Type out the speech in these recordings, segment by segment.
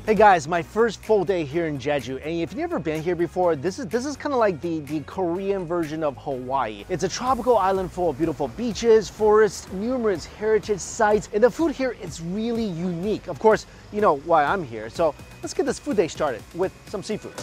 Hey guys, my first full day here in Jeju, and if you've never been here before, this is kind of like the Korean version of Hawaii. It's a tropical island full of beautiful beaches, forests, numerous heritage sites, and the food here is really unique. Of course, you know why I'm here, so let's get this food day started with some seafood.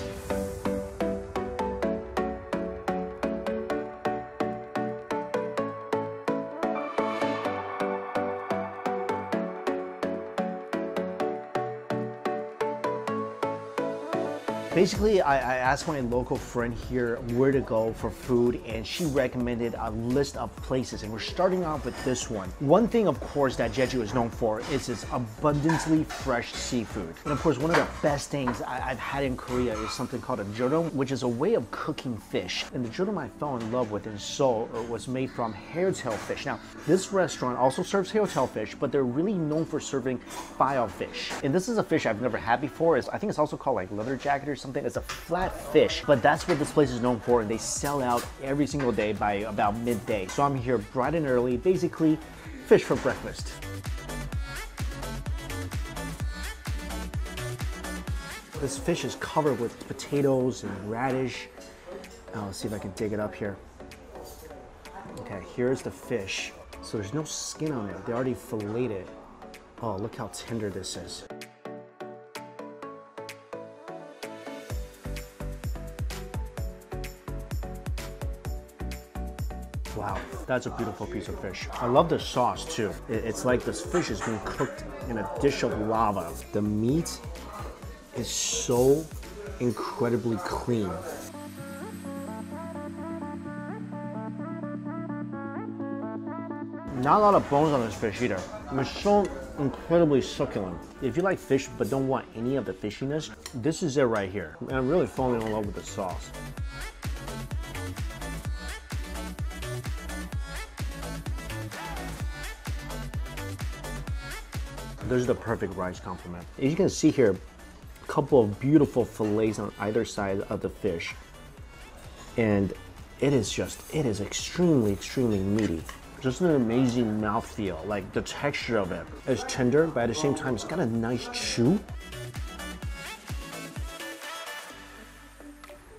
Basically, I asked my local friend here where to go for food, and she recommended a list of places, and we're starting off with this one. One thing, of course, that Jeju is known for is its abundantly fresh seafood. And of course, one of the best things I've had in Korea is something called a jeodom, which is a way of cooking fish. And the jeodom I fell in love with in Seoul was made from hairtail fish. Now, this restaurant also serves hairtail fish, but they're really known for serving file fish. And this is a fish I've never had before. I think it's also called like leather jacket or something. It's a flat fish, but that's what this place is known for, and they sell out every single day by about midday. So I'm here bright and early, basically fish for breakfast. This fish is covered with potatoes and radish. Let's see if I can dig it up here. Okay, here's the fish. So there's no skin on it. They already filleted it. Oh, look how tender this is. Wow, that's a beautiful piece of fish. I love the sauce too. It's like this fish is being cooked in a dish of lava. The meat is so incredibly clean. Not a lot of bones on this fish either. It's so incredibly succulent. If you like fish but don't want any of the fishiness, this is it right here. And I'm really falling in love with the sauce. This is the perfect rice complement. As you can see here, a couple of beautiful fillets on either side of the fish. And it is extremely, extremely meaty. Just an amazing mouthfeel. Like the texture of it is tender, but at the same time, it's got a nice chew.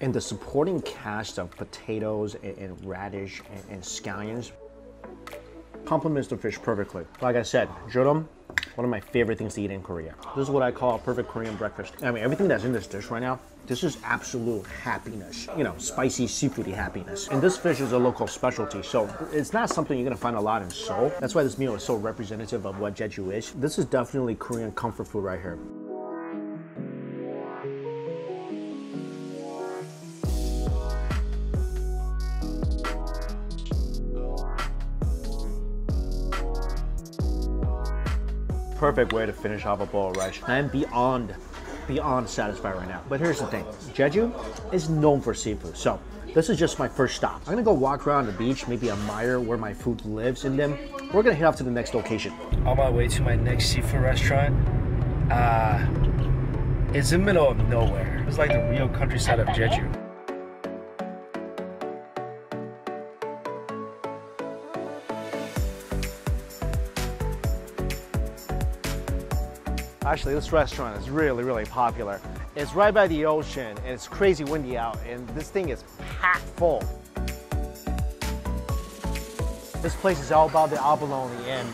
And the supporting cast of potatoes and radish and scallions complements the fish perfectly. Like I said, jeodom, one of my favorite things to eat in Korea. This is what I call a perfect Korean breakfast. I mean, everything that's in this dish right now, this is absolute happiness. You know, spicy, seafoody happiness. And this fish is a local specialty, so it's not something you're gonna find a lot in Seoul. That's why this meal is so representative of what Jeju is. This is definitely Korean comfort food right here. Perfect way to finish off a bowl of rice. I'm beyond satisfied right now. But here's the thing, Jeju is known for seafood, so this is just my first stop. I'm gonna go walk around the beach, maybe admire where my food lives, and then we're gonna head off to the next location. On my way to my next seafood restaurant. It's in the middle of nowhere. It's like the real countryside of Jeju. Actually, this restaurant is really, really popular. It's right by the ocean, and it's crazy windy out, and this thing is packed full. This place is all about the abalone, and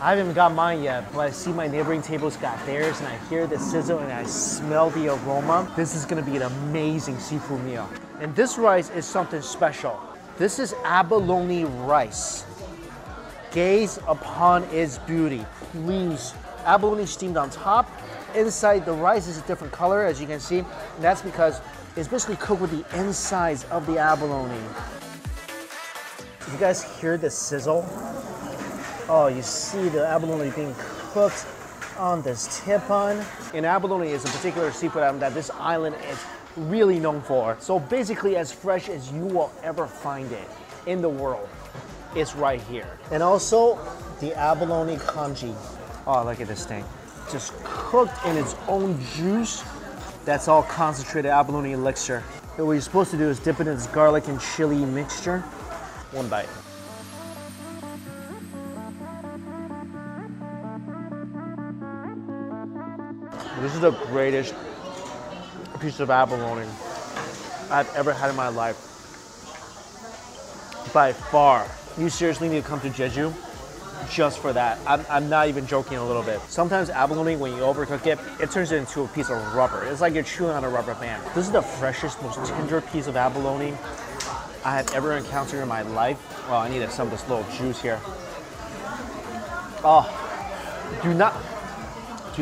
I haven't even got mine yet, but I see my neighboring tables got theirs, and I hear the sizzle, and I smell the aroma. This is gonna be an amazing seafood meal. And this rice is something special. This is abalone rice. Gaze upon its beauty, please. Abalone steamed on top. Inside, the rice is a different color, as you can see. And that's because it's basically cooked with the insides of the abalone. You guys hear the sizzle? Oh, you see the abalone being cooked on this tip-on. And abalone is a particular seafood item that this island is really known for. So basically as fresh as you will ever find it in the world. It's right here. And also the abalone congee. Oh, look at this thing. Just cooked in its own juice. That's all concentrated abalone elixir. And what you're supposed to do is dip it in this garlic and chili mixture. One bite. This is the greatest piece of abalone I've ever had in my life. By far. You seriously need to come to Jeju just for that. I'm not even joking a little bit. Sometimes abalone, when you overcook it, it turns it into a piece of rubber. It's like you're chewing on a rubber band. This is the freshest, most tender piece of abalone I have ever encountered in my life. Oh, I need some of this little juice here. Oh, do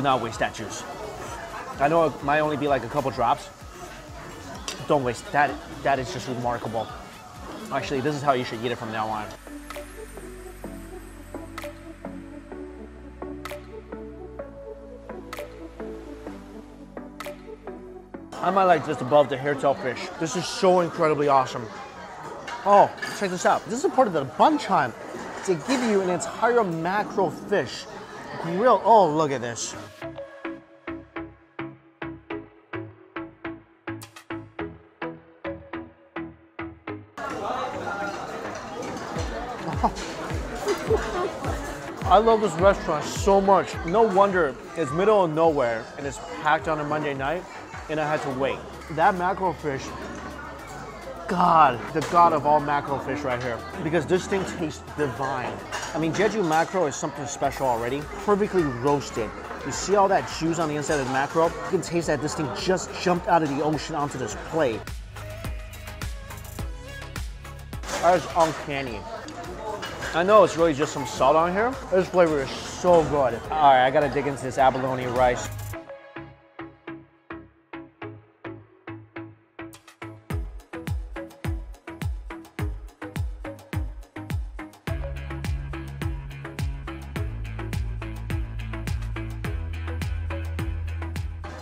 not waste that juice. I know it might only be like a couple drops. Don't waste that. That is just remarkable. Actually, this is how you should eat it from now on. I might like just above the hairtail fish. This is so incredibly awesome. Oh, check this out. This is part of the banchan to give you an entire mackerel fish grilled. Oh, look at this. I love this restaurant so much. No wonder it's middle of nowhere and it's packed on a Monday night and I had to wait. That mackerel fish, God, the god of all mackerel fish right here. Because this thing tastes divine. I mean, Jeju mackerel is something special already. Perfectly roasted. You see all that juice on the inside of the mackerel? You can taste that this thing just jumped out of the ocean onto this plate. That is uncanny. I know it's really just some salt on here. This flavor is so good. All right, I gotta dig into this abalone rice.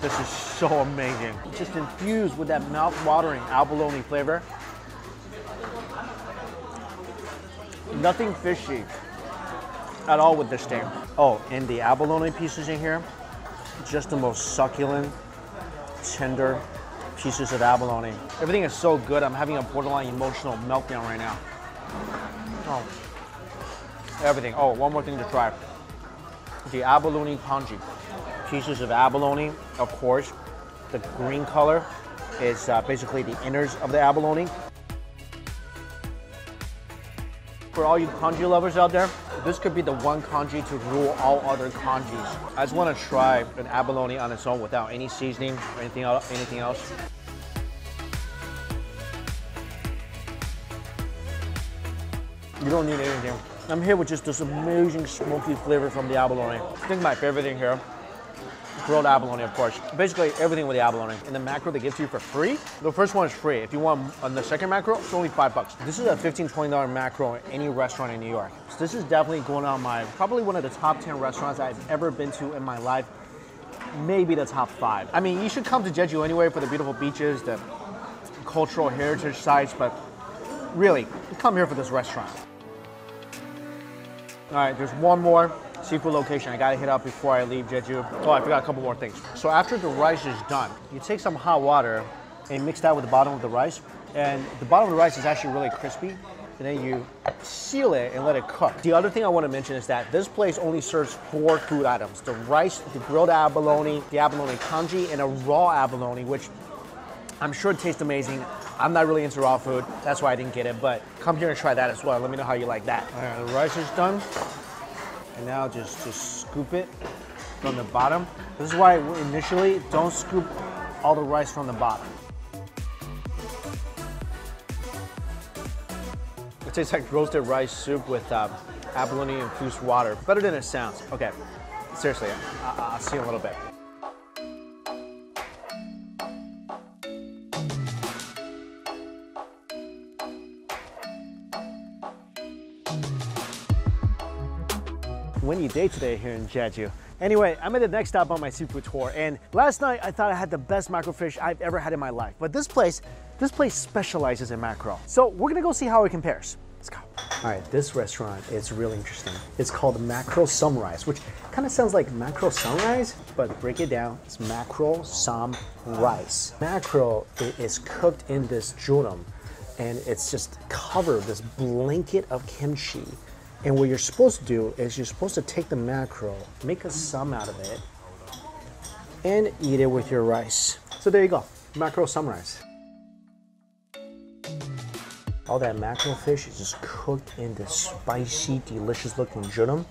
This is so amazing. Just infused with that mouth-watering abalone flavor. Nothing fishy at all with this thing. Oh, and the abalone pieces in here, just the most succulent, tender pieces of abalone. Everything is so good, I'm having a borderline emotional meltdown right now. Oh, everything. Oh, one more thing to try. The abalone congee. Pieces of abalone, of course. The green color is basically the innards of the abalone. For all you congee lovers out there, this could be the one congee to rule all other congees. I just want to try an abalone on its own without any seasoning or anything else. You don't need anything. I'm here with just this amazing smoky flavor from the abalone. I think my favorite thing here, grilled abalone, of course. Basically everything with the abalone. And the mackerel they give to you for free. The first one is free. If you want on the second mackerel, it's only $5. This is a $15, $20 mackerel in any restaurant in New York. So this is definitely going on probably one of the top 10 restaurants I've ever been to in my life. Maybe the top 5. I mean, you should come to Jeju anyway for the beautiful beaches, the cultural heritage sites, but really, come here for this restaurant. All right, there's one more seafood location I gotta hit up before I leave Jeju. Oh, I forgot a couple more things. So after the rice is done, you take some hot water and mix that with the bottom of the rice. And the bottom of the rice is actually really crispy. And then you seal it and let it cook. The other thing I want to mention is that this place only serves 4 food items. The rice, the grilled abalone, the abalone congee, and a raw abalone, which I'm sure it tastes amazing. I'm not really into raw food. That's why I didn't get it. But come here and try that as well. Let me know how you like that. All right, the rice is done. And now just scoop it from the bottom. This is why initially don't scoop all the rice from the bottom. It tastes like roasted rice soup with abalone infused water. Better than it sounds. Okay, seriously, I'll see you in a little bit. Windy day today here in Jeju. Anyway, I'm at the next stop on my seafood tour, and last night I thought I had the best mackerel fish I've ever had in my life. But this place specializes in mackerel. So we're gonna go see how it compares. Let's go. All right, this restaurant is really interesting. It's called Mackerel Sunrise, which kind of sounds like mackerel sunrise, but break it down, it's mackerel sam rice. Mackerel is cooked in this jurong, and it's just covered this blanket of kimchi. And what you're supposed to do is you're supposed to take the mackerel, make a sum out of it, and eat it with your rice. So there you go, mackerel sunrise. All that mackerel fish is just cooked in this spicy, delicious looking judum,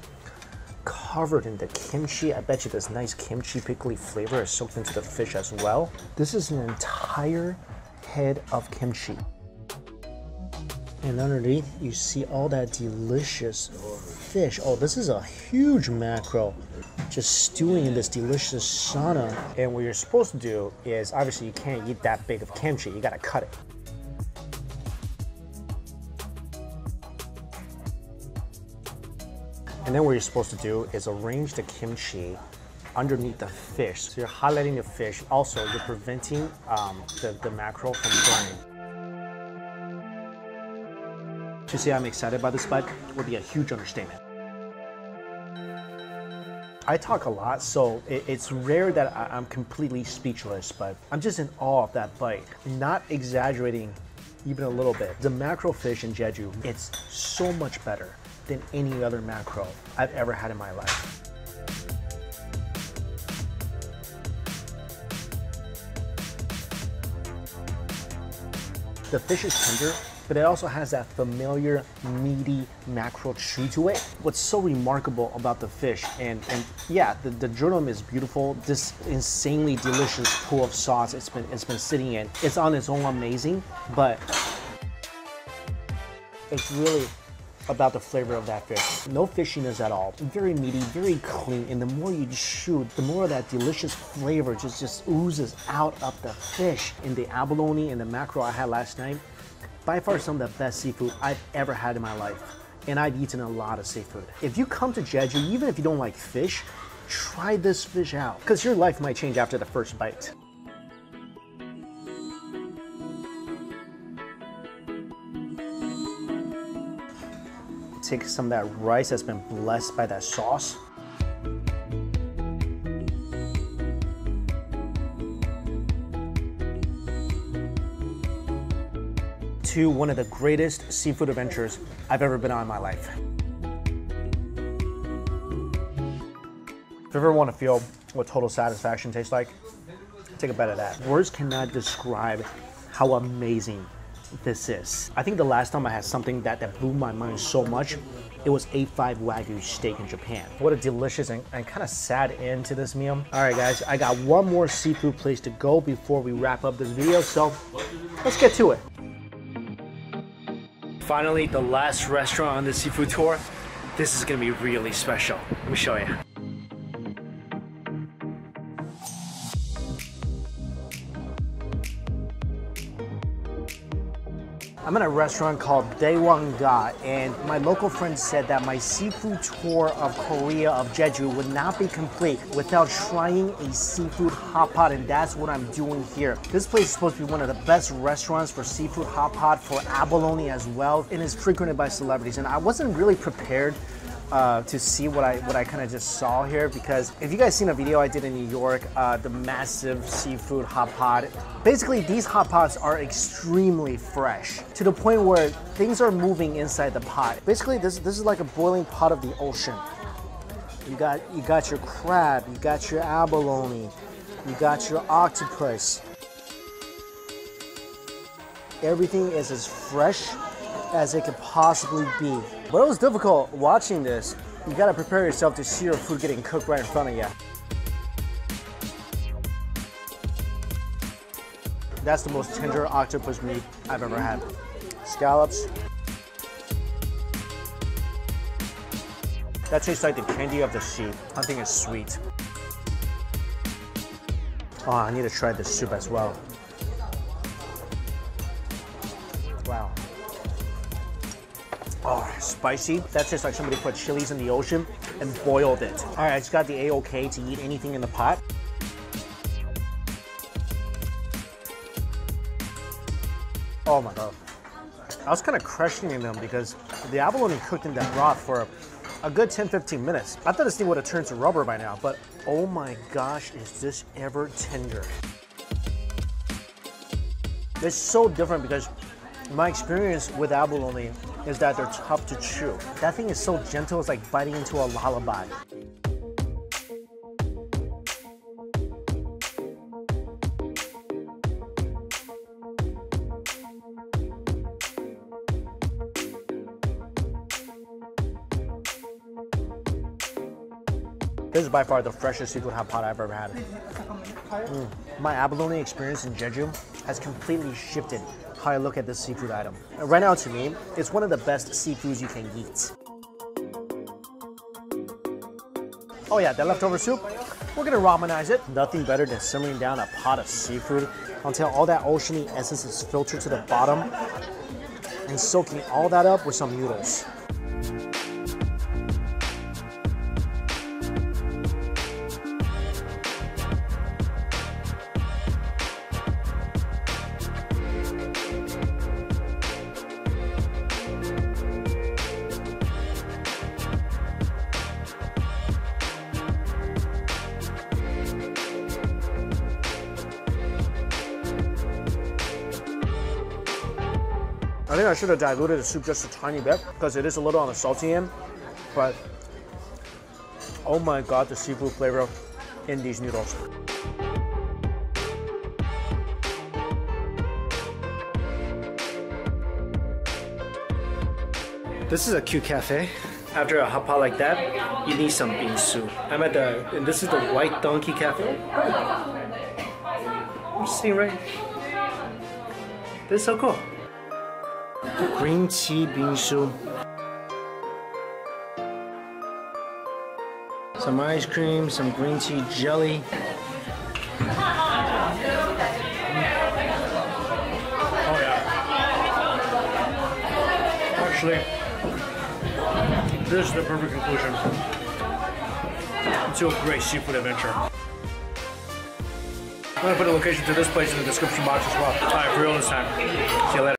covered in the kimchi. I bet you this nice kimchi pickly flavor is soaked into the fish as well. This is an entire head of kimchi. And underneath, you see all that delicious fish. Oh, this is a huge mackerel just stewing in this delicious sauna. And what you're supposed to do is, obviously you can't eat that big of kimchi, you gotta cut it. And then what you're supposed to do is arrange the kimchi underneath the fish. So you're highlighting the fish. Also, you're preventing the mackerel from burning. To say I'm excited about this bite would be a huge understatement. I talk a lot, so it's rare that I'm completely speechless, but I'm just in awe of that bite. Not exaggerating even a little bit. The mackerel fish in Jeju, it's so much better than any other mackerel I've ever had in my life. The fish is tender, but it also has that familiar meaty mackerel chew to it. What's so remarkable about the fish, and yeah, the judum is beautiful. This insanely delicious pool of sauce it's been sitting in. It's on its own amazing, but it's really about the flavor of that fish. No fishiness at all. Very meaty, very clean, and the more you chew, the more of that delicious flavor just oozes out of the fish. And the abalone and the mackerel I had last night, by far some of the best seafood I've ever had in my life. And I've eaten a lot of seafood. If you come to Jeju, even if you don't like fish, try this fish out, because your life might change after the first bite. Take some of that rice that's been blessed by that sauce. To one of the greatest seafood adventures I've ever been on in my life. If you ever want to feel what total satisfaction tastes like, take a bite of that. Words cannot describe how amazing this is. I think the last time I had something that blew my mind so much, it was A5 Wagyu steak in Japan. What a delicious and kind of sad end to this meal. All right, guys, I got one more seafood place to go before we wrap up this video, so let's get to it. Finally, the last restaurant on the seafood tour. This is gonna be really special. Let me show you. I'm in a restaurant called Daewanga, and my local friend said that my seafood tour of Korea, of Jeju, would not be complete without trying a seafood hot pot, and that's what I'm doing here. This place is supposed to be one of the best restaurants for seafood hot pot, for abalone as well, and is frequented by celebrities. And I wasn't really prepared to see what I kind of just saw here, because if you guys seen a video I did in New York, the massive seafood hot pot, basically these hot pots are extremely fresh to the point where things are moving inside the pot. Basically this is like a boiling pot of the ocean. You got your crab, you got your abalone, you got your octopus. Everything is as fresh as it could possibly be. But it was difficult watching this. You gotta prepare yourself to see your food getting cooked right in front of you. That's the most tender octopus meat I've ever had. Scallops. That tastes like the candy of the sea. I think it's sweet. Oh, I need to try this soup as well. Wow. Oh, spicy. That tastes like somebody put chilies in the ocean and boiled it. All right, I just got the A-OK to eat anything in the pot. Oh my God. I was kind of questioning them because the abalone cooked in that broth for a good 10-15 minutes. I thought this thing would have turned to rubber by now, but oh my gosh, is this ever tender. It's so different because my experience with abalone is that they're tough to chew. That thing is so gentle, it's like biting into a lullaby. This is by far the freshest seafood hot pot I've ever had. My abalone experience in Jeju has completely shifted how I look at this seafood item. And right now, to me, it's one of the best seafoods you can eat. Oh yeah, that leftover soup, we're gonna ramenize it. Nothing better than simmering down a pot of seafood until all that oceany essence is filtered to the bottom and soaking all that up with some noodles. I think I should have diluted the soup just a tiny bit because it is a little on the salty end, but oh my god, the seafood flavor in these noodles. This is a cute cafe. After a hot pot like that, you need some bingsu. I'm at and this is the White Donkey Cafe. I'm sitting right. This is so cool. Green tea bingsu. Some ice cream, some green tea jelly. Oh yeah. Actually, this is the perfect conclusion to a great seafood adventure. I'm gonna put a location to this place in the description box as well. Alright, for real this time. See you later.